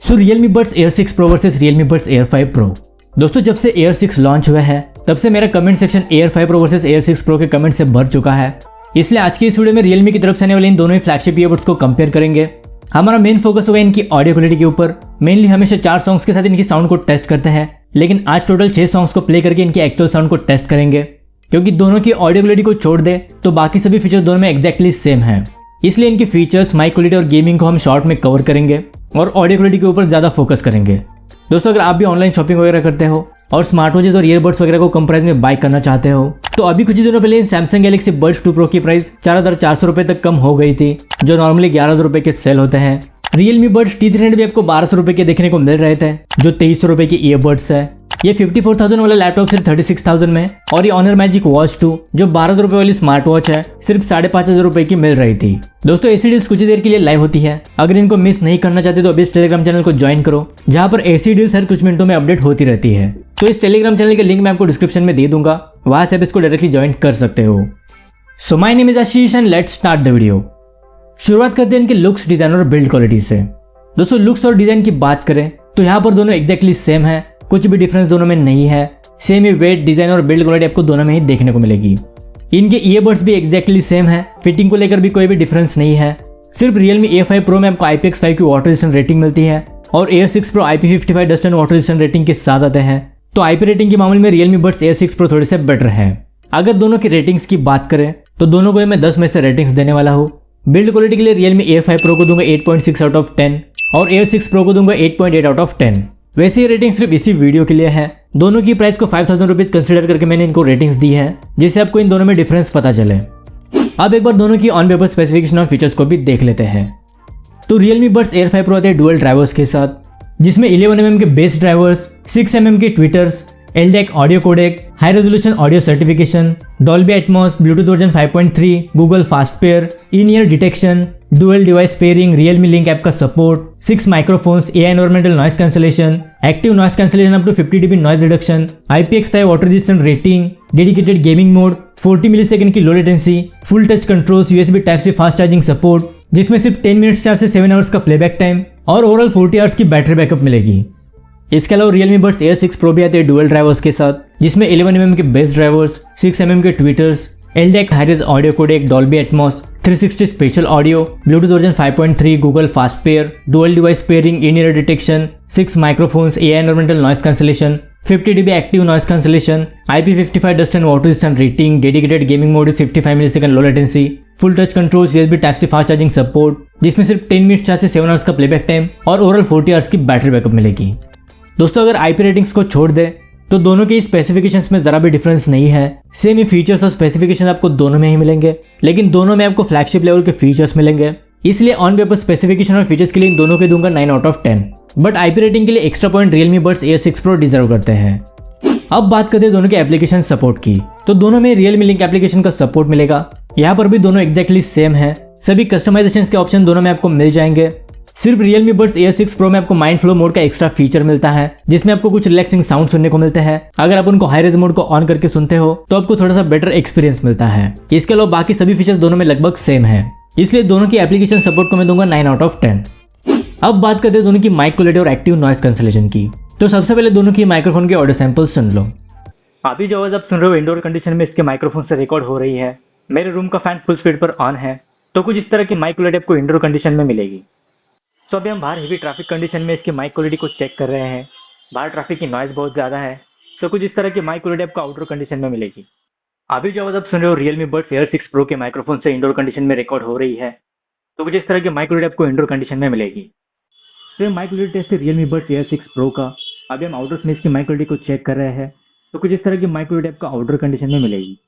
सो Realme Buds Air 6 Pro versus Realme Buds Air 5 Pro। दोस्तों जब से Air 6 लॉन्च हुआ है तब से मेरा comment section Air 5 Pro versus Air 6 Pro के कमेंट से भर चुका है। इसलिए आज की इस वीडियो में Realme की तरफ से आने वाले इन दोनों ही फ्लैगशिप ईयरबड्स को कंपेयर करेंगे। हमारा मेन फोकस होगा इनकी ऑडियो क्वालिटी के ऊपर। मेनली हमेशा 4 सॉन्ग्स के साथ इनकी साउंड को टेस्ट करते हैं, लेकिन आज टोटल 6 सॉन्ग्स को प्ले करके इनकी एक्चुअल साउंड को टेस्ट करेंगे। क्योंकि दोनों की ऑडियो क्वालिटी को छोड़ दे तो बाकी सभी फीचर्स दोनों में एक्जैक्टली सेम है, इसलिए इनकी फीचर्स, माइक क्वालिटी और गेमिंग को हम शॉर्ट में कवर करेंगे और ऑडियो क्वालिटी के ऊपर ज़्यादा फोकस करेंगे। दोस्तों अगर आप भी ऑनलाइन शॉपिंग वगैरह करते हो और स्मार्ट वॉचेस और ईयरबड्स वगैरह को कम प्राइस में बाय करना चाहते हो तो अभी कुछ ही दिनों पहले इन सैमसंग गैलेक्सी बड्स 2 प्रो की प्राइस 4,400 रुपये तक कम हो गई थी, जो नॉर्मली 11,000 रुपये के सेल होते हैं। Realme Buds T300 भी आपको 1,200 रुपये के देखने को मिल रहे थे, जो 2,300 रुपये की ईयरबड्स है। ये 54,000 वाला लैपटॉप सिर्फ 36,000 में, और ये Honor Magic Watch 2 जो 1,200 रुपये वाली स्मार्ट वॉच है सिर्फ 5,500 रुपये की मिल रही थी। दोस्तों ऐसी डील्स कुछ ही देर के लिए लाइव होती है, अगर इनको मिस नहीं करना चाहते तो अभी इस टेलीग्राम चैनल को ज्वाइन करो, जहाँ पर ऐसी डील्स हर कुछ मिनटों में अपडेट होती रहती है। तो इस टेलीग्राम चैनल के लिंक मैं आपको डिस्क्रिप्शन में दे दूंगा, वहां से आप इसको डायरेक्टली ज्वाइन कर सकते हो। So my name is Ashish and let's start the video. शुरुआत करते हैं इनके लुक्स, डिजाइन और बिल्ड क्वालिटी से। दोस्तों लुक्स और डिजाइन की बात करें तो यहाँ पर दोनों एक्जैक्टली सेम है, कुछ भी डिफरेंस दोनों में नहीं है। सेम ही वेट, डिजाइन और बिल्ड क्वालिटी आपको दोनों में ही देखने को मिलेगी। इनके ईयरबड्स भी एक्जैक्टली सेम है, फिटिंग को लेकर भी कोई भी डिफरेंस नहीं है। सिर्फ Realme A5 Pro में आपको IPX5 की वाटर रेजिस्टेंट रेटिंग मिलती है और Air 6 Pro IP55 dust and water resistant rating के साथ आते हैं। तो IP रेटिंग के मामले में Realme Buds Air 6 Pro थोड़े से बेटर है। अगर दोनों की रेटिंग्स की बात करें तो दोनों को मैं 10 में से रेटिंग्स देने वाला हूँ। बिल्ड क्वालिटी के लिए Realme A5 Pro को दूंगा 8.6 आउट ऑफ 10 और Air 6 Pro को दूंगा 8.8 आउट ऑफ 10। वैसे ये रेटिंग सिर्फ इसी वीडियो के लिए है। दोनों की प्राइस को 5,000 रुपीज कंसिडर करके मैंने इनको रेटिंग्स दी है, जिससे आपको इन दोनों में डिफरेंस पता चले। अब एक बार दोनों की ऑन पेपर स्पेसिफिकेशन और फीचर्स को भी देख लेते हैं। तो Realme Buds Air 5 Pro आते हैं डुअल ड्राइवर्स के साथ, जिसमें 11mm के बेस ड्राइवर्स, 6mm के tweeters, LDAC audio codec, high resolution audio certification, Dolby Atmos, Bluetooth version 5.3, Google fast pair, in ear detection, dual device pairing, Realme link app का support, 6 microphones, AI environmental noise cancellation, active noise cancellation up to 50 dB noise reduction, IPX5 water resistant rating, dedicated gaming mode, 40 millisecond की low latency, full touch controls, USB type C fast charging support, जिसमें सिर्फ 10 minutes charge से 7 hours का playback time और overall 40 hours की battery backup मिलेगी। इसके अलावा Realme Buds Air 6 Pro भी आते हैं डुअल ड्राइवर्स के साथ, जिसमें 11mm के बेस ड्राइवर्स, 6mm के tweeters, LDAC high res audio codec, Dolby Atmos, 360 spatial audio, Bluetooth version 5.3, Google fast pair, dual device pairing, in ear detection, 6 microphones, AI environmental noise cancellation, 50 dB active noise cancellation, IP55 dust and water resistant rating, dedicated gaming mode, 55 millisecond low latency, full touch controls, USB type C fast charging support, जिसमें सिर्फ 10 minutes charge से 7 hours का playback time और overall 40 hours की battery backup मिलेगी। दोस्तों अगर IP ratings को छोड़ दे तो दोनों के स्पेसिफिकेशंस में जरा भी डिफरेंस नहीं है। सेम ही फीचर्स और स्पेसिफिकेशन आपको दोनों में ही मिलेंगे, लेकिन दोनों में आपको फ्लैगशिप लेवल के फीचर्स मिलेंगे। इसलिए ऑन पेपर स्पेसिफिकेशन और फीचर्स के लिए इन दोनों के दूंगा 9 out of 10। But IP rating के लिए extra point Realme Buds Air 6 Pro deserve करते हैं। अब बात करते हैं दोनों के एप्लीकेशन सपोर्ट की। तो दोनों में Realme लिंक एप्लीकेशन का सपोर्ट मिलेगा। यहाँ पर भी दोनों एक्जैक्टली सेम है। सभी कस्टमाइजेशन के ऑप्शन दोनों में आपको मिल जाएंगे। सिर्फ Realme Buds Air 6 Pro में आपको माइंड फ्लो मोड का एक्स्ट्रा फीचर मिलता है, जिसमें आपको कुछ रिलैक्सिंग साउंड सुनने को मिलते हैं। अगर आप उनको हाई रेज मोड को ऑन करके सुनते हो तो आपको थोड़ा सा बेटर एक्सपीरियंस मिलता है। इसके अलावा बाकी सभी फीचर्स दोनों में लगभग सेम है, इसलिए दोनों की एप्लीकेशन सपोर्ट को मैं दूंगा 9 आउट ऑफ 10। अब बात करते हैं दोनों की माइक क्वालिटी और एक्टिव नॉइस कैंसलेशन की। तो सबसे पहले दोनों की माइक्रोफोन के ऑडियो सैंपल सुन लो। अभी जो आवाज आप सुन रहे हो इंडोर कंडीशन में इसके माइक्रोफोन से रिकॉर्ड हो रही है। मेरे रूम का फैन फुल स्पीड पर ऑन है, तो कुछ इस तरह की माइक क्वालिटी आपको इंडोर कंडीशन में मिलेगी। तो अभी हम बाहर हेवी ट्रैफिक कंडीशन में इसकी माइक क्वालिटी को चेक कर रहे हैं। बाहर ट्रैफिक की नॉइज बहुत ज्यादा है, तो कुछ इस तरह की माइक क्वालिटी आपको आउटडोर कंडीशन में मिलेगी। अभी जो आवाज आप सुन रहे हो Realme Buds Air 6 Pro के माइक्रोफोन से इंडोर कंडीशन में रिकॉर्ड हो रही है, तो कुछ इस तरह की माइक क्वालिटी आपको इंडोर कंडीशन में मिलेगी। तो माइक क्वालिटी टेस्ट है Realme Buds Air 6 Pro का। अभी हम आउटडोर में इसकी माइक क्वालिटी को चेक कर रहे हैं, तो कुछ इस तरह की माइक क्वालिटी आपको आउटडोर कंडीशन में मिलेगी।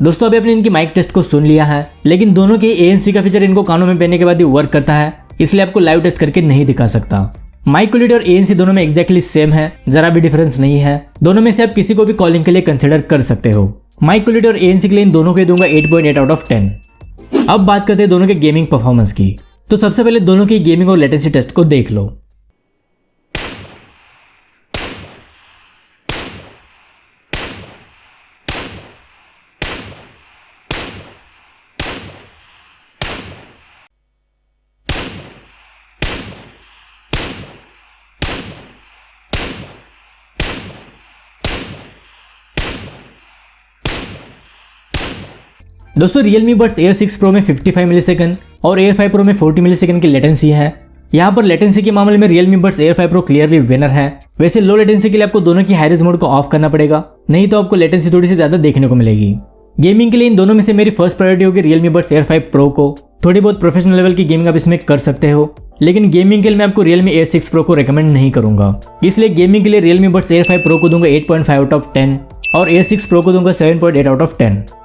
दोस्तों अभी आपने इनकी माइक टेस्ट को सुन लिया है, लेकिन दोनों के ANC का फीचर इनको कानों में पहनने के बाद ही वर्क करता है, इसलिए आपको लाइव टेस्ट करके नहीं दिखा सकता। माइक क्वालिटी और ANC दोनों में एक्जैक्टली सेम है, जरा भी डिफरेंस नहीं है। दोनों में से आप किसी को भी कॉलिंग के लिए कंसिडर कर सकते हो। माइक क्वालिटी और ANC के लिए इन दोनों को दूंगा 8.8 आउट ऑफ 10। अब बात करते हैं दोनों के गेमिंग परफॉर्मेंस की। तो सबसे पहले दोनों की गेमिंग और लेटेंसी टेस्ट को देख लो। दोस्तों Realme Buds Air 6 Pro में 55 मिलीसेकंड और Air 5 Pro में 40 मिलीसेकंड की लेटेंसी है। यहाँ पर लेटेंसी के मामले में Realme Buds Air 5 Pro clearly winner है। वैसे लो लेटेंसी के लिए आपको दोनों की हाई रेज मोड को ऑफ करना पड़ेगा, नहीं तो आपको लेटेंसी थोड़ी सी ज्यादा देखने को मिलेगी। गेमिंग के लिए इन दोनों में से मेरी फर्स्ट प्रायोरिटी होगी Realme Buds Air 5 Pro को। थोड़ी बहुत प्रोफेशनल लेवल की गेमिंग आप इसमें कर सकते हो, लेकिन गेमिंग के लिए मैं आपको Realme Air 6 Pro को रेकमेंड नहीं करूंगा। इसलिए गेमिंग के लिए Realme Buds Air 5 Pro को दूंगा 8.5 आउट ऑफ 10 और Air 6 Pro को दूंगा 7.8 आउट ऑफ 10।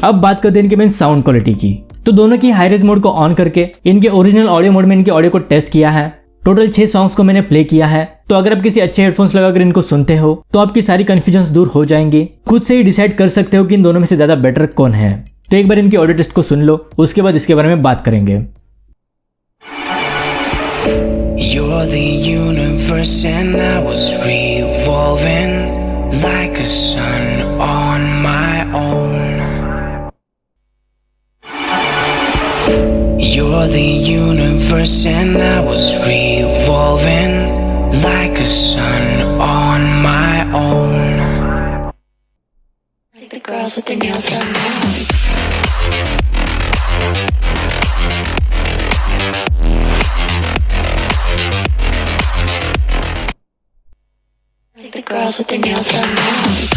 अब बात करते हैं इनके मेन साउंड क्वालिटी की। तो दोनों की हाई रेज मोड को ऑन करके इनके ओरिजिनल ऑडियो मोड में इनके ऑडियो को टेस्ट किया है। टोटल 6 सॉन्ग्स को मैंने प्ले किया है। तो अगर आप किसी अच्छे हेडफोन्स लगाकर इनको सुनते हो तो आपकी सारी कंफ्यूजन्स दूर हो जाएंगी। खुद से ही डिसाइड कर सकते हो कि इन दोनों में से ज्यादा बेटर कौन है। तो एक बार इनकी ऑडियो टेस्ट को सुन लो, उसके बाद इसके बारे में बात करेंगे। You're the universe and I was revolving like a sun on my own. You're the universe and I was revolving like a sun on my own. The girls with their nails done now. The girls with their nails done now.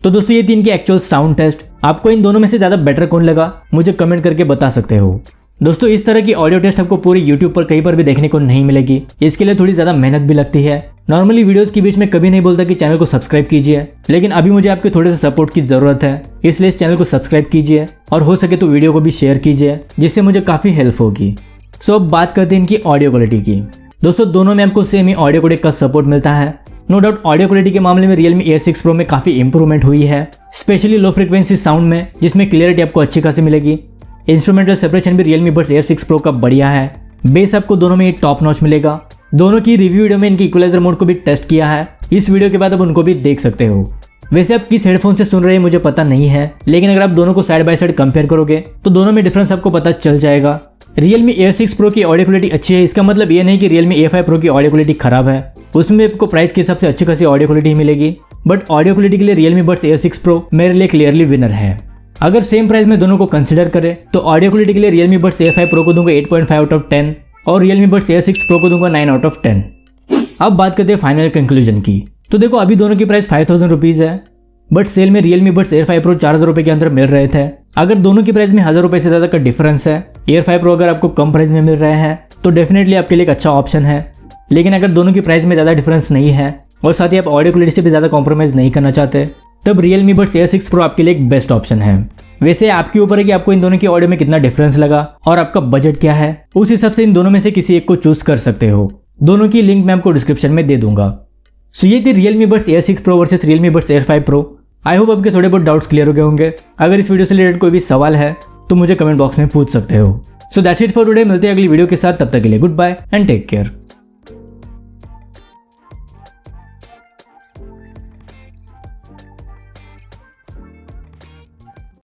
तो दोस्तों ये थी इनकी actual sound test. आपको इन दोनों में से ज़्यादा बेटर कौन लगा मुझे कमेंट करके बता सकते हो। दोस्तों इस तरह की ऑडियो टेस्ट आपको पूरी YouTube पर कहीं पर भी देखने को नहीं मिलेगी। इसके लिए थोड़ी ज़्यादा मेहनत भी लगती है। नॉर्मली वीडियोस के बीच में कभी नहीं बोलता कि चैनल को सब्सक्राइब कीजिए, लेकिन अभी मुझे आपके थोड़े से सपोर्ट की ज़रूरत है, इसलिए इस चैनल को सब्सक्राइब कीजिए और हो सके तो वीडियो को भी शेयर कीजिए, जिससे मुझे काफ़ी हेल्प होगी। सो अब बात करते हैं इनकी ऑडियो क्वालिटी की। दोस्तों दोनों में आपको सेम ही ऑडियो कोडेक का सपोर्ट मिलता है। नो डाउट ऑडियो क्वालिटी के मामले में Realme Air 6 Pro में काफ़ी इंप्रूवमेंट हुई है, स्पेशली लो फ्रिक्वेंसी साउंड में, जिसमें क्लियरिटी आपको अच्छी खासी मिलेगी। इंस्ट्रूमेंटल सेपरेशन भी Realme Buds Air 6 Pro का बढ़िया है। बेस आपको दोनों में ये टॉप नॉच मिलेगा। दोनों की रिव्यू वीडियो में इनकी इक्वलाइजर मोड को भी टेस्ट किया है। इस वीडियो के बाद आप उनको भी देख सकते हो। वैसे आप किस हेडफोन से सुन रहे हैं मुझे पता नहीं है, लेकिन अगर आप दोनों को साइड बाय साइड कंपेयर करोगे तो दोनों में डिफरेंस आपको पता चल जाएगा। Realme Air 6 Pro की ऑडियो क्वालिटी अच्छी है, इसका मतलब ये नहीं कि Realme A5 Pro की ऑडियो क्वालिटी खराब है। उसमें आपको प्राइस के हिसाब से अच्छी खासी ऑडियो क्वालिटी मिलेगी, बट ऑडियो क्वालिटी के लिए Realme Buds Air 6 Pro मेरे लिए क्लियरली विनर है। अगर सेम प्राइस में दोनों को कंसिडर करें तो ऑडियो क्वालिटी के लिए Realme Buds Air 5 Pro को दूंगा 8.5 आउट ऑफ 10 और Realme Buds Air 6 Pro को दूंगा 9 आउट ऑफ 10। अब बात करते हैं फाइनल कंक्लूजन की। तो देखो अभी दोनों की प्राइस 5000 रुपीज़ है, बट सेल में Realme Buds Air 5 Pro 4000 रुपये के अंदर मिल रहे थे। अगर दोनों की प्राइस में 1000 रुपये से ज़्यादा का डिफरेंस है, Air 5 Pro अगर आपको कम प्राइस में मिल रहे हैं तो डेफिनेटली आपके लिए एक अच्छा ऑप्शन है। लेकिन अगर दोनों की प्राइस में ज़्यादा डिफरेंस नहीं है और साथ ही आप ऑडियो क्वालिटी से भी ज़्यादा कॉम्प्रोमाइज़ नहीं करना चाहते, तब Realme Buds Air 6 Pro आपके लिए एक बेस्ट ऑप्शन है। वैसे आपके ऊपर है कि आपको इन दोनों की ऑडियो में कितना डिफरेंस लगा और आपका बजट क्या है, उस हिसाब से इन दोनों में से किसी एक को चूज कर सकते हो। दोनों की लिंक मैं आपको डिस्क्रिप्शन में दे दूंगा। सो ये थी Realme Buds Air 6 Pro versus Realme Buds Air 5 Pro। I hope आपके थोड़े बहुत डाउट्स क्लियर हो गए होंगे। अगर इस वीडियो से रिलेटेड कोई भी सवाल है तो मुझे कमेंट बॉक्स में पूछ सकते हो। So that's it for today. मिलते हैं अगली वीडियो के साथ, तब तक के लिए goodbye and take care.